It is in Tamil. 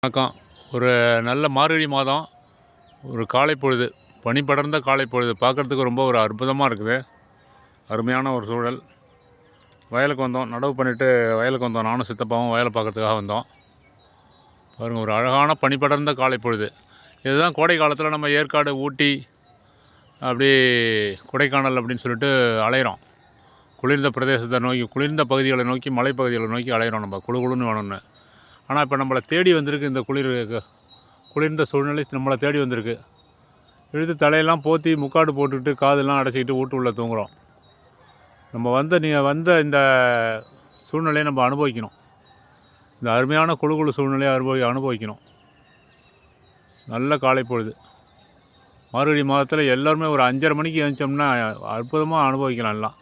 வணக்கம். ஒரு நல்ல மார்கழி மாதம், ஒரு காலை பொழுது, பனி படர்ந்த காலை பொழுது பார்க்குறதுக்கு ரொம்ப ஒரு அற்புதமாக இருக்குது. அருமையான ஒரு சூழல். வயலுக்கு வந்தோம், நடவு பண்ணிவிட்டு வயலுக்கு வந்தோம். நானும் சித்தப்பாவும் வயலை பார்க்கறதுக்காக வந்தோம். பாருங்கள், ஒரு அழகான பனி படர்ந்த காலை பொழுது. இதுதான் கோடை காலத்தில் நம்ம ஏற்காடு, ஊட்டி, அப்படி கொடைக்கானல் அப்படின்னு சொல்லிட்டு அலைகிறோம். குளிர்ந்த பிரதேசத்தை நோக்கி, குளிர்ந்த பகுதிகளை நோக்கி, மலைப்பகுதிகளை நோக்கி அலைகிறோம் நம்ம குளு குளுன்னு வேணும்னு. ஆனால் இப்போ நம்மளை தேடி வந்திருக்கு இந்த குளிர்ந்த சூழ்நிலை நம்மளை தேடி வந்திருக்கு. இழுத்து தலையெல்லாம் போற்றி முக்காடு போட்டுக்கிட்டு காதெல்லாம் அடைச்சிக்கிட்டு வீட்டு உள்ளே தூங்குகிறோம். நீங்கள் வந்த இந்த சூழ்நிலையை நம்ம அனுபவிக்கணும். இந்த அருமையான குழு சூழ்நிலையை அனுபவிக்கணும். நல்ல காலை பொழுது, மார்கழி மாதத்தில் எல்லோருமே ஒரு 5:30 மணிக்கு எழுந்தோம்னா அற்புதமாக அனுபவிக்கலாம் எல்லாம்.